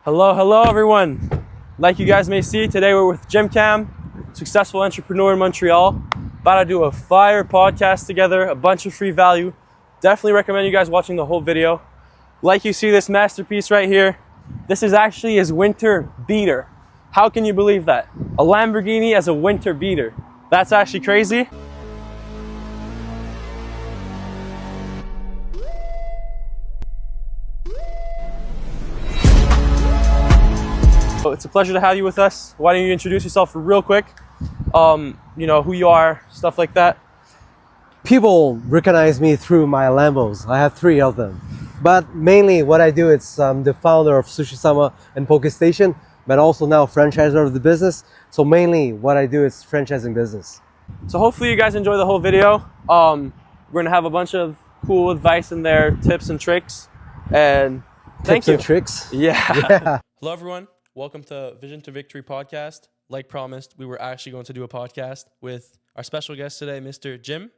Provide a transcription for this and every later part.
Hello everyone. Like you guys may see, today we're with Jim Cam, successful entrepreneur in Montreal. About to do a fire podcast together, a bunch of free value. Definitely recommend you guys watching the whole video. Like you see this masterpiece right here, this is actually his winter beater. How can you believe that? A Lamborghini as a winter beater. That's actually crazy. So it's a pleasure to have you with us. Why don't you introduce yourself real quick? Who you are, stuff like that. People recognize me through my Lambos. I have 3 of them. But mainly what I do is I'm the founder of Sushi-sama and Poke Station, but also now franchiser of the business. So mainly what I do is franchising business. So hopefully you guys enjoy the whole video. We're gonna have a bunch of cool advice in there, tips and tricks. And thank you. Tips and tricks? Yeah. Hello everyone. Welcome to Vision to Victory podcast. Like promised, we were actually going to do a podcast with our special guest today, Mr. Jim.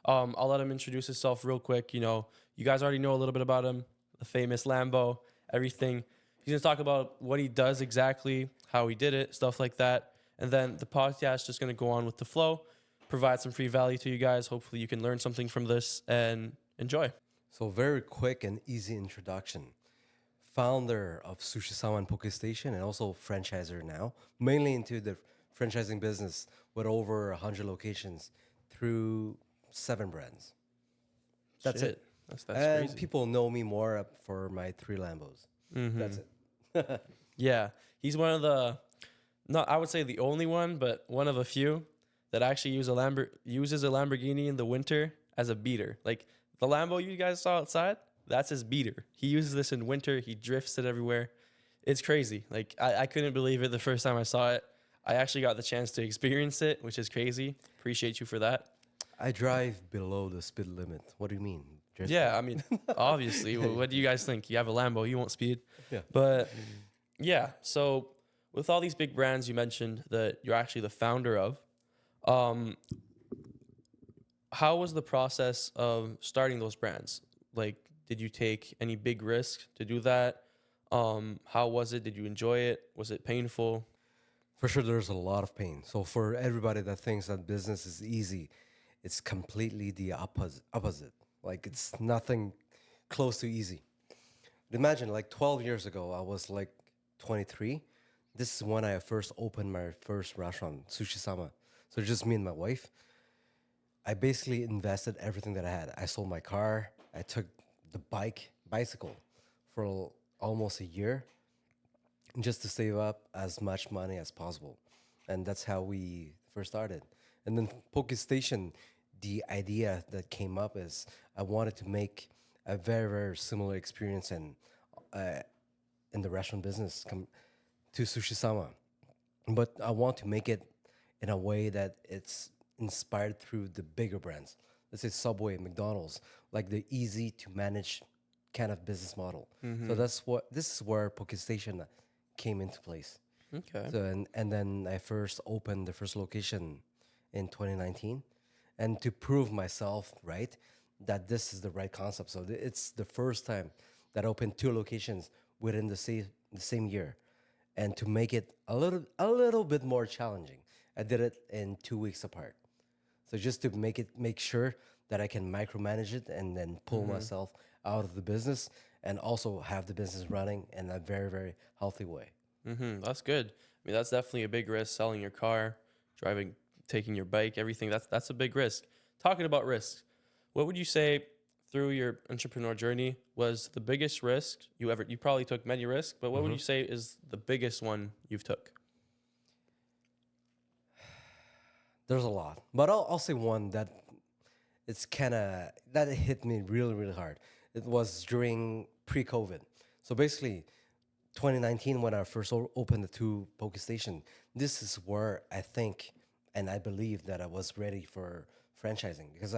I'll let him introduce himself real quick. You guys already know a little bit about him, the famous Lambo, everything. He's gonna talk about what he does exactly, how he did it, stuff like that. And then the podcast just gonna go on with the flow, provide some free value to you guys. Hopefully you can learn something from this and enjoy. So very quick and easy introduction. Founder of Sushi-sama and Poke Station and also franchiser now, mainly into the franchising business with over 100 locations through 7 brands. That's it. That's and crazy. people know me more for my 3 Lambos. Mm-hmm. That's it. Yeah, he's one of the, not I would say the only one, but one of a few that actually uses a Lamborghini in the winter as a beater. Like the Lambo you guys saw outside, that's his beater. He uses this in winter. He drifts it everywhere. It's crazy. Like I couldn't believe it the first time I saw it. I actually got the chance to experience it, which is crazy. Appreciate you for that. I drive below the speed limit. What do you mean? Yeah, I mean, obviously. What do you guys think? You have a Lambo, you won't speed. Yeah. But yeah, so with all these big brands you mentioned that you're actually the founder of, how was the process of starting those brands? Like, did you take any big risk to do that? How was it? Did you enjoy it? Was it painful? For sure, there's a lot of pain. So for everybody that thinks that business is easy, it's completely the opposite. Like it's nothing close to easy. Imagine like 12 years ago, I was like 23. This is when I first opened my first restaurant, Sushi-sama. So just me and my wife. I basically invested everything that I had. I sold my car. I took the bicycle for almost a year just to save up as much money as possible. And that's how we first started. And then Poke Station, the idea that came up is I wanted to make a very, very similar experience in the restaurant business to Sushi-sama. But I want to make it in a way that it's inspired through the bigger brands. Let's say Subway, McDonald's, like the easy to manage kind of business model. So this is where Poke Station came into place. Okay. So and then I first opened the first location in 2019, and to prove myself right that this is the right concept. So it's the first time that I opened 2 locations within the same year, and to make it a little bit more challenging, I did it in 2 weeks apart. So just to make sure that I can micromanage it and then pull myself out of the business and also have the business running in a very, very healthy way. That's good. I mean, that's definitely a big risk, selling your car, driving, taking your bike, everything. That's a big risk. Talking about risks, what would you say through your entrepreneur journey was the biggest risk you probably took many risks, but what would you say is the biggest one you've took? There's a lot, but I'll say one that that hit me really, really hard. It was during pre-COVID. So basically, 2019 when I first opened the 2 Poke Station, this is where I think and I believe that I was ready for franchising because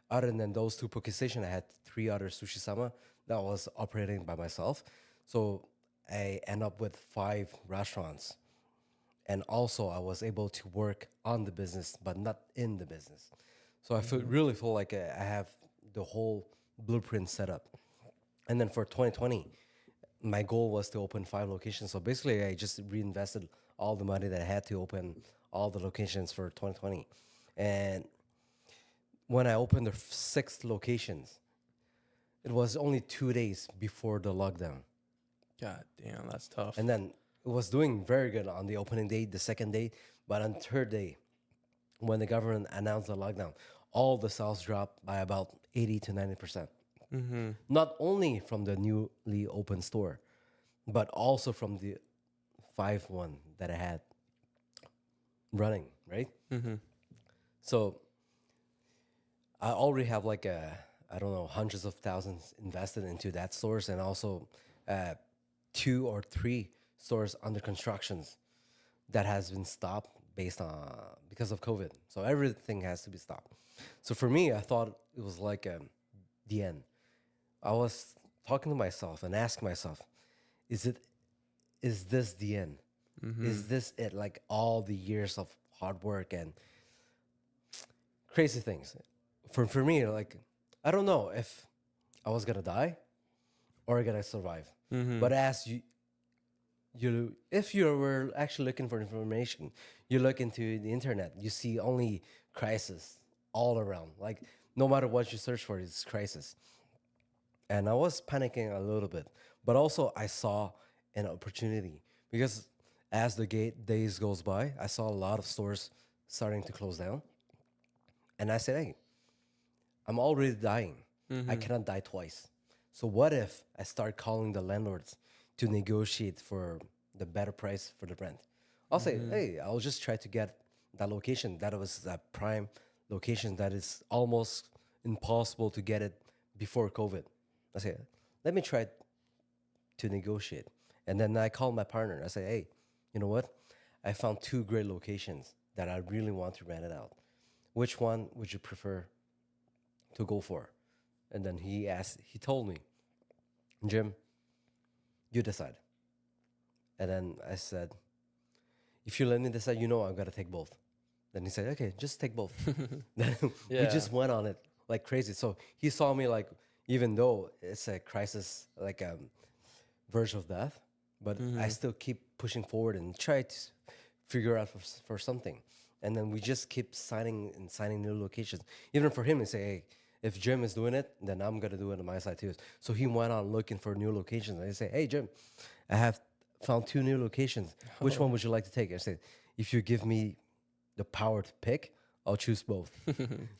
other than those 2 Poke Station, I had 3 other Sushi-sama that was operating by myself. So I end up with 5 restaurants. And also, I was able to work on the business, but not in the business. So I really feel like I have the whole blueprint set up. And then for 2020, my goal was to open 5 locations. So basically, I just reinvested all the money that I had to open all the locations for 2020. And when I opened the 6th locations, it was only 2 days before the lockdown. God damn, that's tough. And then it was doing very good on the opening day, the second day. But on the third day, when the government announced the lockdown, all the sales dropped by about 80 to 90%. Not only from the newly opened store, but also from the 5 that I had running, right? So I already have like I don't know, hundreds of thousands invested into that stores, and also 2 or 3 stores under constructions that has been stopped because of COVID. So everything has to be stopped. So for me, I thought it was like the end. I was talking to myself and asking myself, is this the end? Is this it? Like all the years of hard work and crazy things. For me, like, I don't know if I was gonna die or gonna survive. But as if you were actually looking for information, you look into the internet, you see only crisis all around. Like no matter what you search for, it's crisis. And I was panicking a little bit, but also I saw an opportunity because as the days goes by, I saw a lot of stores starting to close down, and I said, "Hey, I'm already dying. I cannot die twice. So what if I start calling the landlords to negotiate for the better price for the rent? I'll say, hey, I'll just try to get that location. That was a prime location that is almost impossible to get it before COVID. I say, let me try to negotiate. And then I call my partner. I say, hey, you know what? I found 2 great locations that I really want to rent it out. Which one would you prefer to go for? And then he told me, Jim, you decide. And then I said, if you let me decide, I'm going to take both. Then he said, okay, just take both. Then we just went on it like crazy. So he saw me like, even though it's a crisis, like verge of death, but I still keep pushing forward and try to figure out for something. And then we just keep signing new locations. Even for him, he say, hey, if Jim is doing it, then I'm going to do it on my side too. So he went on looking for new locations. And I say, hey, Jim, I have found 2 new locations. Which one would you like to take? I said, if you give me the power to pick, I'll choose both.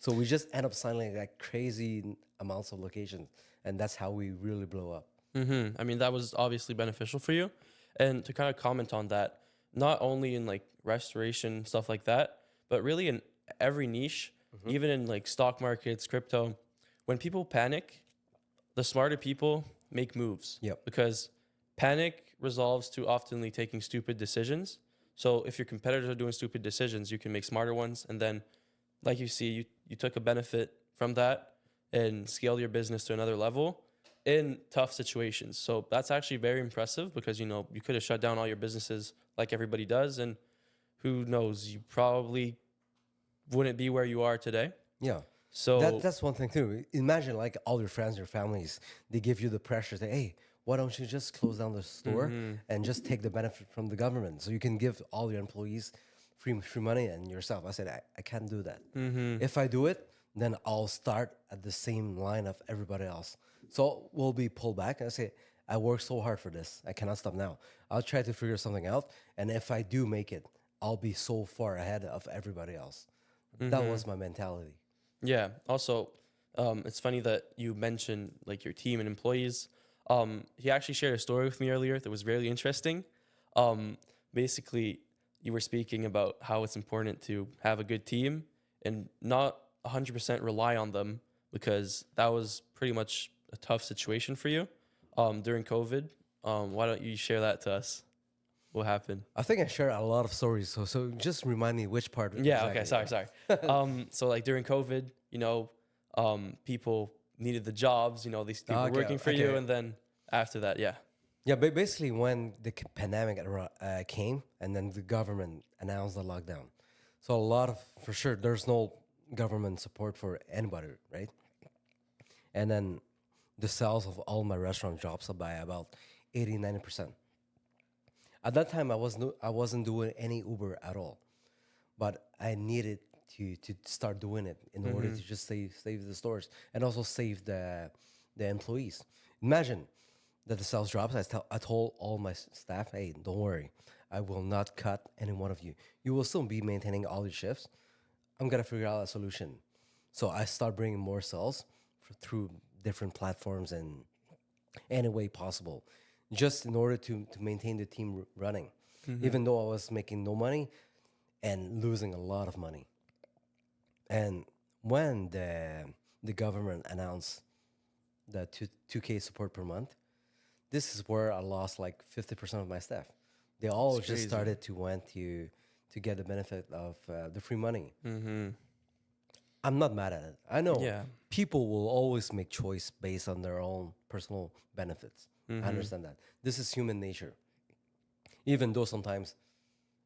So we just end up signing like crazy amounts of locations. And that's how we really blow up. I mean, that was obviously beneficial for you. And to kind of comment on that, not only in like restoration, stuff like that, but really in every niche, even in like stock markets, crypto, when people panic, the smarter people make moves. Yep. Because panic resolves to oftenly taking stupid decisions. So if your competitors are doing stupid decisions, you can make smarter ones. And then, like you see, you took a benefit from that and scaled your business to another level in tough situations. So that's actually very impressive because, you could have shut down all your businesses like everybody does. And who knows, you probably wouldn't be where you are today. Yeah. So that's one thing too. Imagine like all your friends, your families, they give you the pressure that, hey, why don't you just close down the store and just take the benefit from the government so you can give all your employees free money and yourself. I said, I can't do that. If I do it, then I'll start at the same line of everybody else. So we'll be pulled back. I say, I worked so hard for this. I cannot stop now. I'll try to figure something out. And if I do make it, I'll be so far ahead of everybody else. That was my mentality. yeah, also, it's funny that you mentioned like your team and employees. He actually shared a story with me earlier that was really interesting. Basically, you were speaking about how it's important to have a good team and not 100% rely on them because that was pretty much a tough situation for you during COVID. Why don't you share that to us? What happened? I think I share a lot of stories. So just remind me which part. Yeah. exactly. Okay. Sorry. So like during COVID, people needed the jobs. These people were working for you, and then after that, yeah. Yeah, but basically when the pandemic came and then the government announced the lockdown. So for sure, there's no government support for anybody, right? And then the sales of all my restaurant jobs by about 80-90%. At that time, I wasn't doing any Uber at all, but I needed to start doing it in order to just save the stores and also save the employees. Imagine that the sales drops. I told all my staff, hey, don't worry, I will not cut any one of you. You will still be maintaining all your shifts. I'm gonna figure out a solution. So I start bringing more sales through different platforms and any way possible, just in order to maintain the team running. Even though I was making no money and losing a lot of money. And when the government announced the 2K support per month, this is where I lost like 50% of my staff. They all It's just crazy. started to went to get the benefit of the free money. I'm not mad at it. I know Yeah. people will always make choice based on their own personal benefits. I understand that. This is human nature. Even though sometimes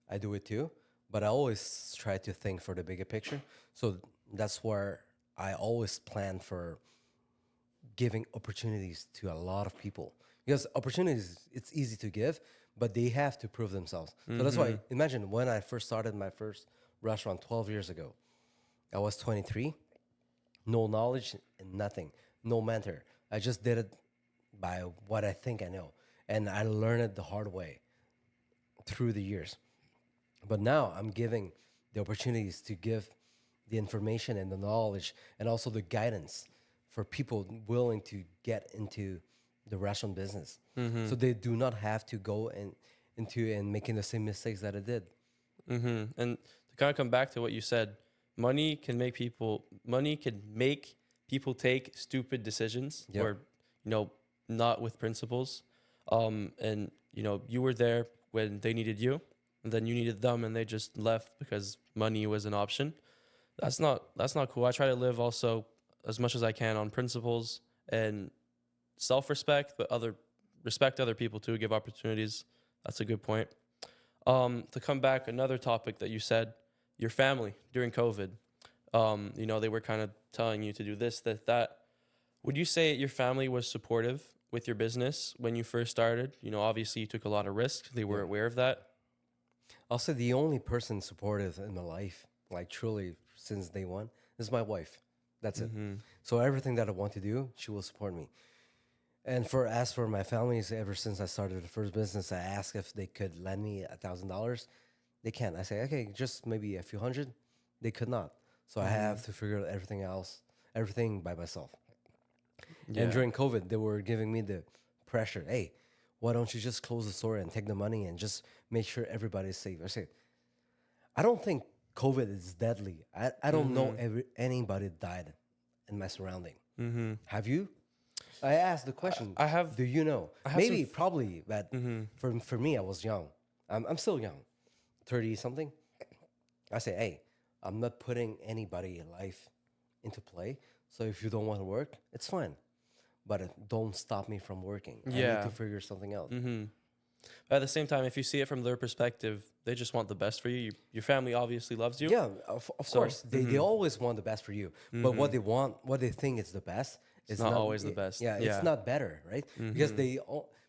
I do it too, but I always try to think for the bigger picture. So that's where I always plan for giving opportunities to a lot of people, because opportunities, it's easy to give, but they have to prove themselves. So that's why, imagine when I first started my first restaurant 12 years ago, I was 23, no knowledge and nothing, no mentor. I just did it by what I think I know, and I learned it the hard way through the years. But now I'm giving the opportunities to give the information and the knowledge and also the guidance for people willing to get into the restaurant business. So they do not have to go into and making the same mistakes that I did. And to kind of come back to what you said, money can make people take stupid decisions Yep. or, not with principles. And, you were there when they needed you and then you needed them and they just left because money was an option. That's not cool. I try to live also as much as I can on principles and self-respect, but respect other people too, give opportunities. That's a good point. To come back, another topic that you said, your family during COVID. They were kind of telling you to do this, that. Would you say your family was supportive with your business when you first started? Obviously you took a lot of risks. They were aware of that. I'll say the only person supportive in my life, like truly since day one, is my wife. That's it. So everything that I want to do, she will support me. And as for my families, ever since I started the first business, I asked if they could lend me $1,000. They can't. I say, okay, just maybe a few hundred. They could not. So I have to figure out everything by myself. Yeah. And during COVID, they were giving me the pressure. Hey, why don't you just close the store and take the money and just make sure everybody's safe? I say, I don't think COVID is deadly. I don't know anybody died in my surrounding. Have you? I asked the question. I have. Do you know? I have Maybe, probably, but for me, I was young. I'm still young, 30 something. I say, hey, I'm not putting anybody life into play. So if you don't want to work, it's fine. But don't stop me from working. I need Yeah. to figure something out. But at the same time, if you see it from their perspective, they just want the best for you. Your family obviously loves you. Yeah, of course. They always want the best for you. But what they think is the best, It's not always the best. Yeah, Yeah. it's not better, right? Because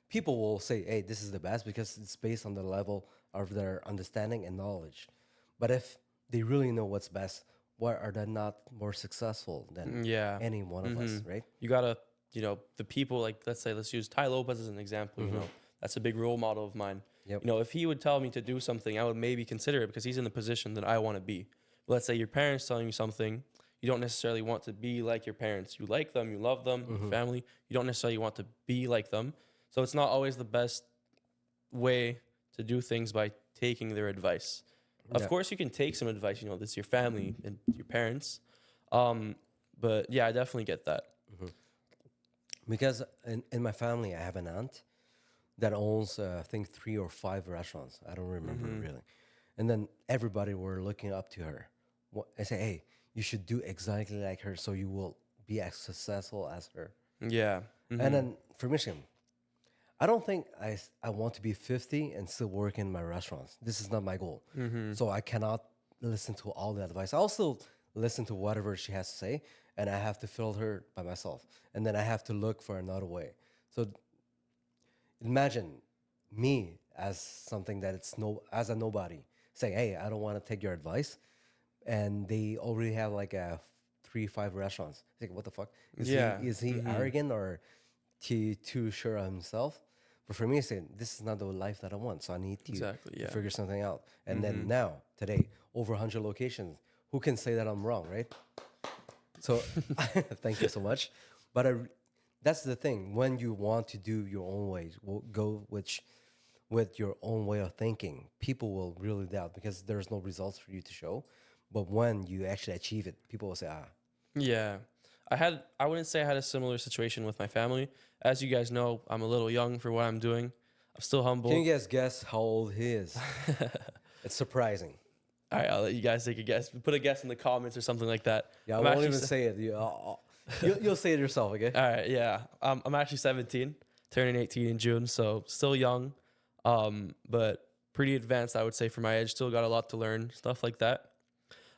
people will say, hey, this is the best because it's based on the level of their understanding and knowledge. But if they really know what's best, why are they not more successful than Yeah. any one of us, right? You gotta, the people, like, let's use Ty Lopez as an example. That's a big role model of mine. Yep. If he would tell me to do something, I would maybe consider it because he's in the position that I want to be. But let's say your parents telling you something, you don't necessarily want to be like your parents. You like them, you love them, your family. You don't necessarily want to be like them. So it's not always the best way to do things by taking their advice. Of Yeah. course, you can take some advice. This is your family and your parents. But yeah, I definitely get that. Because in my family, I have an aunt that owns, I think, 3 or 5 restaurants. I don't remember really. And then everybody were looking up to her. I say, hey, you should do exactly like her so you will be as successful as her. Yeah. And then for Michigan, I don't think I want to be 50 and still work in my restaurants. This is not my goal. So I cannot listen to all the advice. I'll still listen to whatever she has to say. and I have to filter by myself, and then I have to look for another way. So imagine me as something that it's no as a nobody saying, "Hey, I don't want to take your advice," and they already have like a 3, 5 restaurants. It's like, what the fuck? Yeah. Is he arrogant or too sure of himself? But for me, it's saying this is not the life that I want, so I need to, Exactly. to Yeah. figure something out. And then now, today, over 100 locations. Who can say that I'm wrong, right? So thank you so much. But that's the thing. When you want to do your own ways, go with your own way of thinking, people will really doubt because there's no results for you to show. But when you actually achieve it, people will say, ah, Yeah. I wouldn't say I had a similar situation with my family. As you guys know, I'm a little young for what I'm doing. I'm still can you humble. guess how old he is? It's surprising. All right, I'll let you guys take a guess. Put a guess in the comments or something like that. Yeah, I I'm won't actually even say it. You'll say it yourself, okay? All right, yeah. I'm actually 17, turning 18 in June, so still young, but pretty advanced, I would say, for my age. Still got a lot to learn, stuff like that.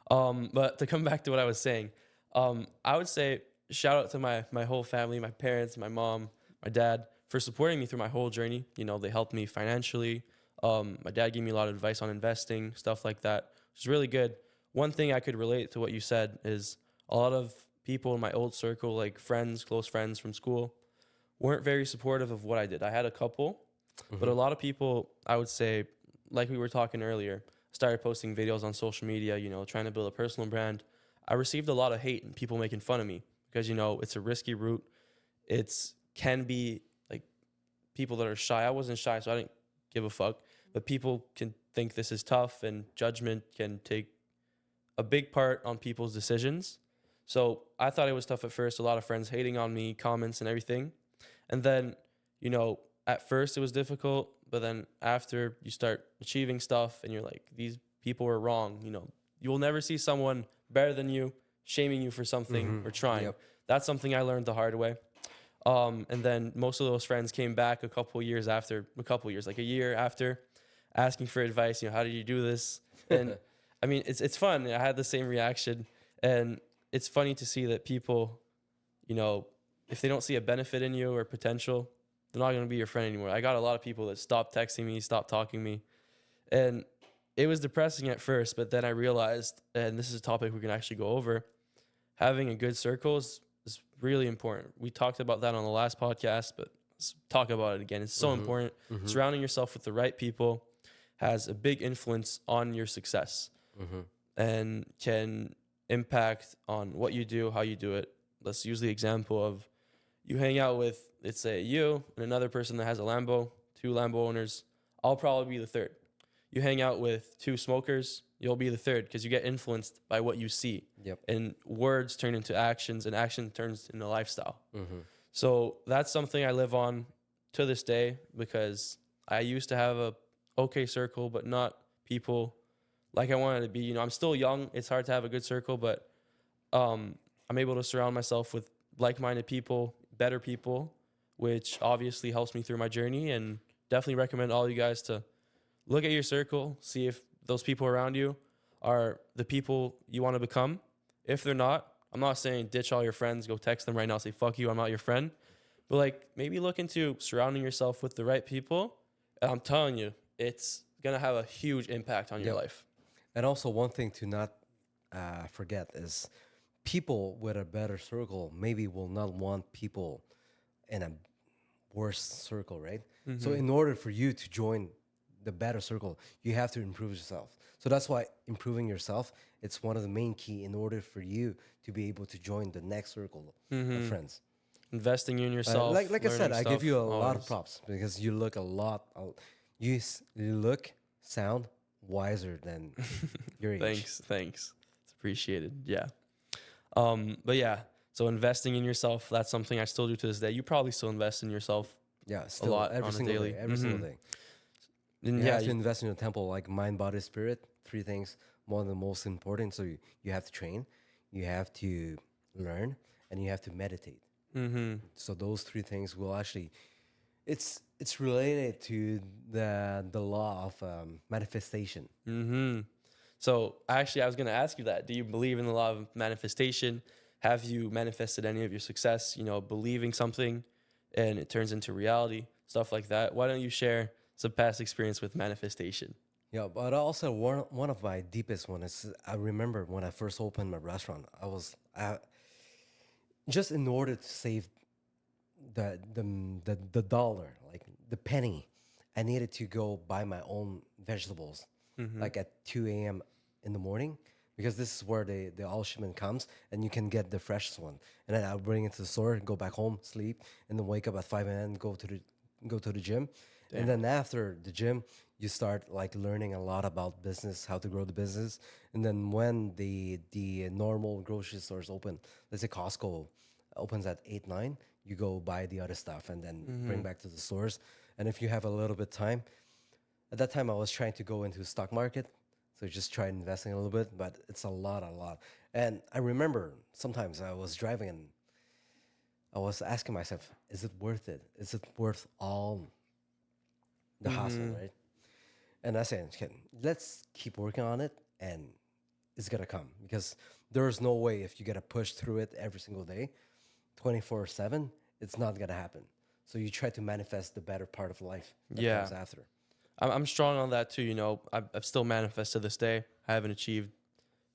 But to come back to what I was saying, I would say shout out to my whole family, my parents, my mom, my dad, for supporting me through my whole journey. You know, they helped me financially. My dad gave me a lot of advice on investing, stuff like that, which is really good. One thing I could relate to what you said is a lot of people in my old circle, like friends, close friends from school, weren't very supportive of what I did. I had a couple, but a lot of people, I would say, like we were talking earlier, started posting videos on social media, you know, trying to build a personal brand. I received a lot of hate and people making fun of me because, you know, it's a risky route. It's can be like people that are shy. I wasn't shy, so I didn't give a fuck. But people can think this is tough, and judgment can take a big part on people's decisions. So I thought it was tough at first. A lot of friends hating on me, comments and everything. And then, you know, at first it was difficult, but then after you start achieving stuff and you're like, these people are wrong, you know, you will never see someone better than you shaming you for something or trying. Yep. That's something I learned the hard way. And then most of those friends came back a couple years after, like a year after, asking for advice. You know, how did you do this? And I mean, it's fun. I had the same reaction, and it's funny to see that people, you know, if they don't see a benefit in you or potential, they're not going to be your friend anymore. I got a lot of people that stopped texting me, stopped talking to me, and it was depressing at first. But then I realized, and this is a topic we can actually go over, having a good circle is really important. We talked about that on the last podcast, but let's talk about it again. It's so important. Surrounding yourself with the right people has a big influence on your success and can impact on what you do, how you do it. Let's use the example of you hang out with, let's say, you and another person that has a Lambo, 2 Lambo owners. I'll probably be the third. You hang out with 2 smokers, you'll be the third because you get influenced by what you see. Yep. And words turn into actions, and action turns into lifestyle. So that's something I live on to this day because I used to have a okay circle, but not people like I wanted to be. You know, I'm still young. It's hard to have a good circle, but I'm able to surround myself with like-minded people, better people, which obviously helps me through my journey. And definitely recommend all you guys to look at your circle, see if those people around you are the people you want to become. If they're not, I'm not saying ditch all your friends, go text them right now, say, fuck you, I'm not your friend. But like maybe look into surrounding yourself with the right people. And I'm telling you, it's going to have a huge impact on your life. And also, one thing to not forget is people with a better circle maybe will not want people in a worse circle, right? So, in order for you to join the better circle, you have to improve yourself. So that's why improving yourself, it's one of the main key in order for you to be able to join the next circle of friends. Investing in yourself. Like I said, I give you a lot of always. props because you look you look, sound wiser than your age. Thanks. It's appreciated. Yeah. But yeah, so investing in yourself, that's something I still do to this day. You probably still invest in yourself Yeah, still lot every on a single daily. day, every single day. And You yeah, have to invest in your temple, like mind, body, spirit. 3 things, one of the most important. So you have to train, you have to learn, and you have to meditate. So those 3 things will actually, it's related to the law of manifestation. So actually, I was going to ask you that. Do you believe in the law of manifestation? have you manifested any of your success, believing something and it turns into reality, stuff like that? Why don't you share some past experience with manifestation? Yeah, but also one of my deepest one is I remember when I first opened my restaurant, I just in order to save the dollar, like the penny, I needed to go buy my own vegetables, like at 2 a.m. in the morning, because this is where the all shipment comes, and you can get the freshest one. And then I'll bring it to the store, go back home, sleep, and then wake up at 5 a.m. Go to the gym, and then after the gym, you start like learning a lot about business, how to grow the business, and then when the normal grocery stores open, let's say Costco opens at 8 9, you go buy the other stuff and then bring back to the stores. And if you have a little bit time, at that time I was trying to go into the stock market, so just try investing a little bit, but it's a lot. And I remember sometimes I was driving and I was asking myself, is it worth it? Is it worth all the hassle, right? And I said, okay, let's keep working on it, and it's gonna come, because there's no way if you gotta push through it every single day, 24/7, it's not gonna happen. So you try to manifest the better part of life that Yeah. comes after. I'm strong on that too. I've still manifested to this day. I haven't achieved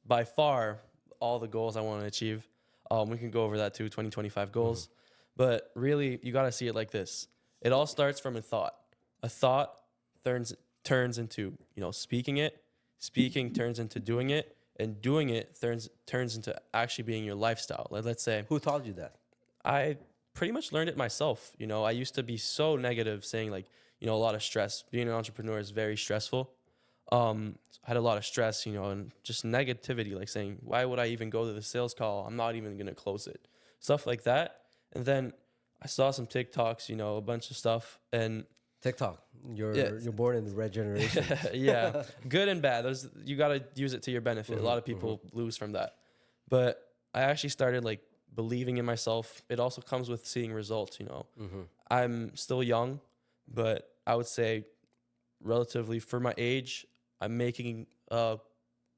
by far all the goals I want to achieve. We can go over that too, 2025 goals. But really, you got to see it like this. It all starts from a thought. A thought turns into, speaking it. Speaking turns into doing it. And doing it turns into actually being your lifestyle. Let's say Who taught you that? I pretty much learned it myself. I used to be so negative, saying like, a lot of stress. Being an entrepreneur is very stressful. I had a lot of stress, and just negativity, like saying, why would I even go to the sales call? I'm not even going to close it. Stuff like that. And then I saw some TikToks, a bunch of stuff. And TikTok. You're Yeah. you're born in the red generation. yeah, good and bad. You got to use it to your benefit. A lot of people lose from that. But I actually started like believing in myself. It also comes with seeing results, I'm still young, but I would say relatively for my age, I'm making a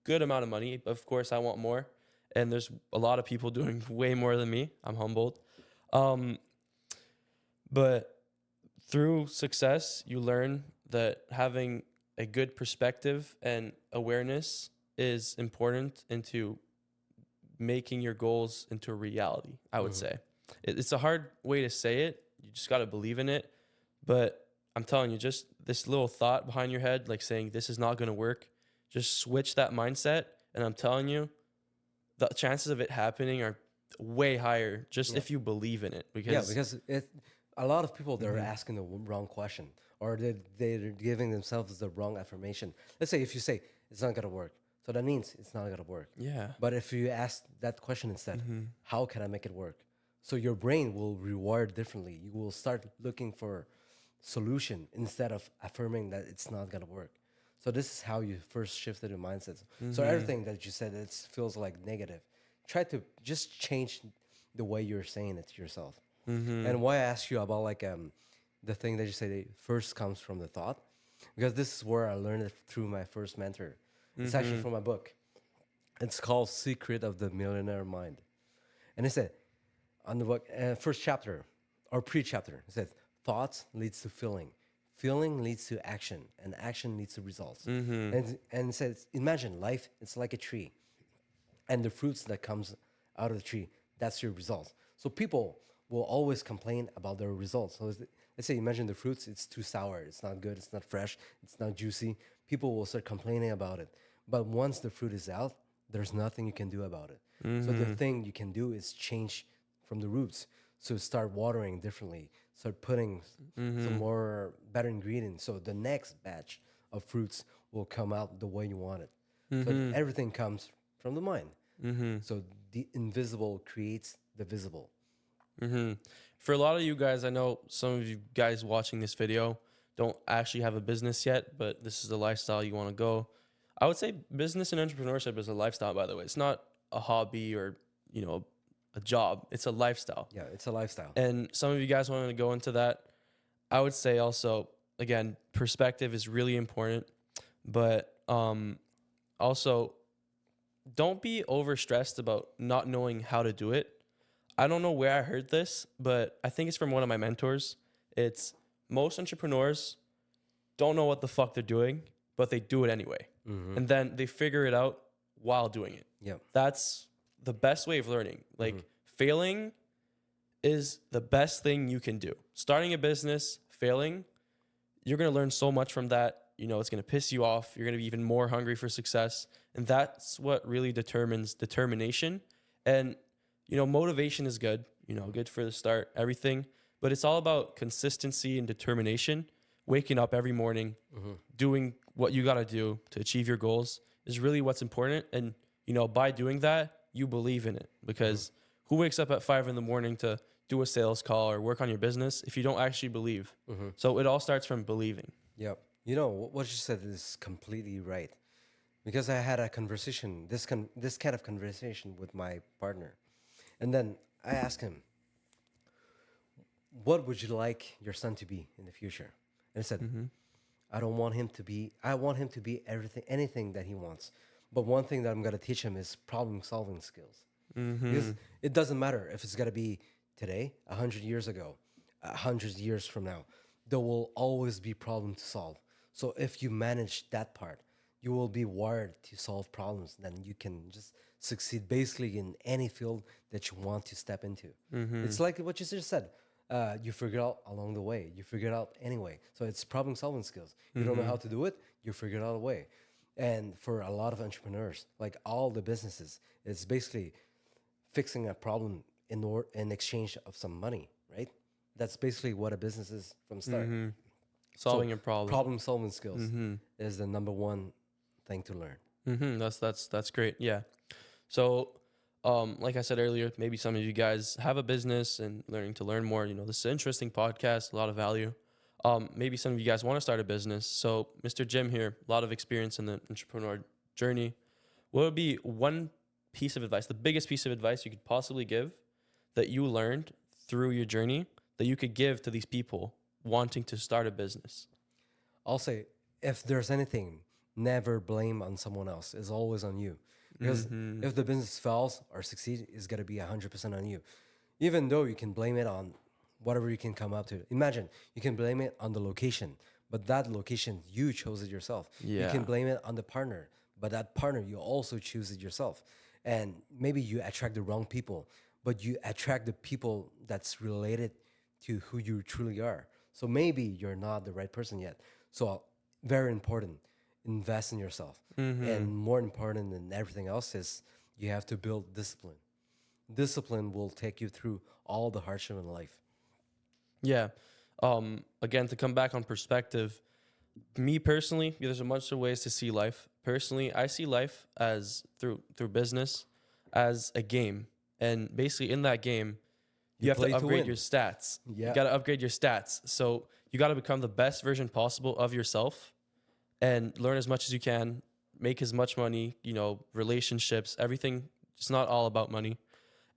good amount of money. Of course, I want more. And there's a lot of people doing way more than me. I'm humbled. But through success, you learn that having a good perspective and awareness is important into making your goals into reality, I would say. It's a hard way to say it. You just got to believe in it. But I'm telling you, just this little thought behind your head, like saying this is not going to work, just switch that mindset. And I'm telling you, the chances of it happening are way higher just if you believe in it. Because a lot of people, they're asking the wrong question, or they're giving themselves the wrong affirmation. Let's say if you say it's not gonna work, so that means it's not gonna work. Yeah. But if you ask that question instead, how can I make it work? So your brain will reward differently. You will start looking for solution instead of affirming that it's not gonna work. So this is how you first shifted your mindset. So everything that you said, it feels like negative. Try to just change the way you're saying it to yourself. And why I ask you about like the thing that you say that first comes from the thought, because this is where I learned it through my first mentor. It's actually from my book. It's called Secret of the Millionaire Mind. And it said on the book, first chapter or pre-chapter, it says thoughts leads to feeling leads to action, and action leads to results. And it says, imagine life, it's like a tree, and the fruits that comes out of the tree, that's your results. So people will always complain about their results. So let's say, imagine the fruits, it's too sour, it's not good, it's not fresh, it's not juicy. People will start complaining about it. But once the fruit is out, there's nothing you can do about it. So the thing you can do is change from the roots. So start watering differently, start putting some more better ingredients. So the next batch of fruits will come out the way you want it. So everything comes from the mind. So the invisible creates the visible. For a lot of you guys, I know some of you guys watching this video don't actually have a business yet, but this is the lifestyle you want to go. I would say business and entrepreneurship is a lifestyle, by the way. It's not a hobby or, a job. It's a lifestyle. Yeah, it's a lifestyle. And some of you guys want to go into that. I would say also, again, perspective is really important, but also don't be overstressed about not knowing how to do it. I don't know where I heard this, but I think it's from one of my mentors. It's most entrepreneurs don't know what the fuck they're doing, but they do it anyway. Mm-hmm. And then they figure it out while doing it. Yep. That's the best way of learning. Like failing is the best thing you can do. Starting a business, failing, you're going to learn so much from that. You know, it's going to piss you off. You're going to be even more hungry for success. And that's what really determines determination. And, you know, motivation is good, you know, good for the start, everything. But it's all about consistency and determination. Waking up every morning, doing what you got to do to achieve your goals is really what's important. And, you know, by doing that, you believe in it. Because who wakes up at 5 a.m. to do a sales call or work on your business if you don't actually believe? So it all starts from believing. Yep. You know, what you said is completely right. Because I had a conversation, this kind of conversation with my partner. And then I asked him, what would you like your son to be in the future? And he said, I want him to be anything that he wants. But one thing that I'm going to teach him is problem solving skills. Because it doesn't matter if it's going to be today, 100 years ago, 100 years from now, there will always be problem to solve. So if you manage that part, you will be wired to solve problems. Then you can just succeed basically in any field that you want to step into. It's like what you just said. You figure out along the way. You figure it out anyway. So it's problem solving skills. You don't know how to do it, you figure out a way. And for a lot of entrepreneurs, like all the businesses, it's basically fixing a problem in exchange of some money, right? That's basically what a business is from the start. Solving a problem. Problem solving skills is the number one thing to learn. That's great. Yeah. So, like I said earlier, maybe some of you guys have a business and learning to learn more. You know, this is an interesting podcast, a lot of value. Maybe some of you guys want to start a business. So, Mr. Jim here, a lot of experience in the entrepreneur journey. What would be one piece of advice, the biggest piece of advice you could possibly give that you learned through your journey that you could give to these people wanting to start a business? I'll say, if there's anything, never blame on someone else. It's always on you. Because if the business fails or succeeds, it's going to be 100% on you. Even though you can blame it on whatever you can come up to. Imagine, you can blame it on the location, but that location, you chose it yourself. Yeah. You can blame it on the partner, but that partner, you also choose it yourself. And maybe you attract the wrong people, but you attract the people that's related to who you truly are. So maybe you're not the right person yet. So very important, invest in yourself. And more important than everything else is you have to build discipline. Discipline will take you through all the hardship in life. Yeah. Again, to come back on perspective, me personally, there's a bunch of ways to see life. Personally, I see life as through business as a game. And basically in that game, you have to upgrade your stats. Yeah. You got to upgrade your stats. So you got to become the best version possible of yourself and learn as much as you can, make as much money, you know, relationships, everything. It's not all about money.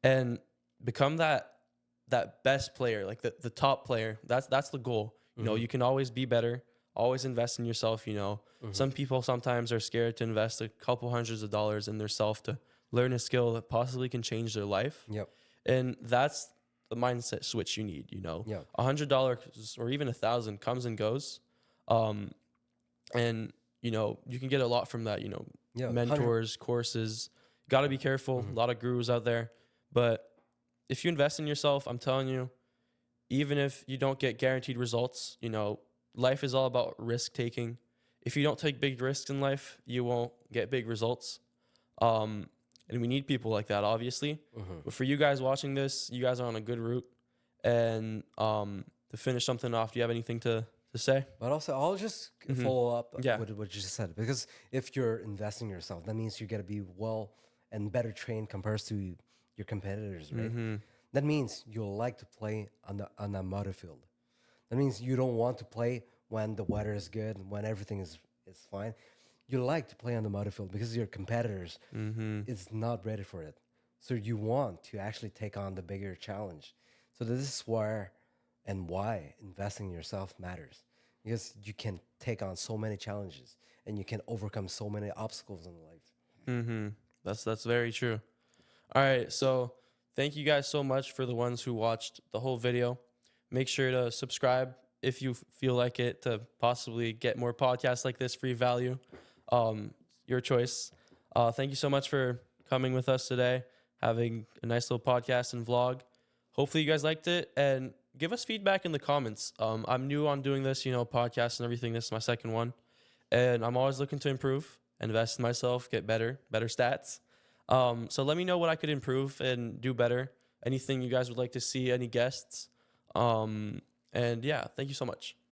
And become that best player, like the top player. That's the goal. You know, you can always be better, always invest in yourself, you know. Some people sometimes are scared to invest a couple hundreds of dollars in their self to learn a skill that possibly can change their life. Yep. And that's the mindset switch you need, you know. Yeah. $100 or even 1,000 comes and goes. And, you know, you can get a lot from that, you know, mentors, courses. Got to be careful. A lot of gurus out there. But if you invest in yourself, I'm telling you, even if you don't get guaranteed results, you know, life is all about risk taking. If you don't take big risks in life, you won't get big results. And we need people like that, obviously. But for you guys watching this, you guys are on a good route. And to finish something off, do you have anything to say? But also, I'll just follow up with what you just said. Because if you're investing in yourself, that means you got to be well and better trained compared to your competitors, right? That means you'll like to play on a muddy field. That means you don't want to play when the weather is good, when everything is fine. You like to play on the muddy field because your competitors is not ready for it. So you want to actually take on the bigger challenge. So this is why investing in yourself matters. Because you can take on so many challenges and you can overcome so many obstacles in life. That's very true. All right, so thank you guys so much for the ones who watched the whole video. Make sure to subscribe if you feel like it to possibly get more podcasts like this, free value. Your choice. Thank you so much for coming with us today, having a nice little podcast and vlog. Hopefully you guys liked it, and give us feedback in the comments. I'm new on doing this, podcast and everything. This is my second one, and I'm always looking to improve, invest in myself, get better stats. So let me know what I could improve and do better. Anything you guys would like to see, any guests. And yeah, thank you so much.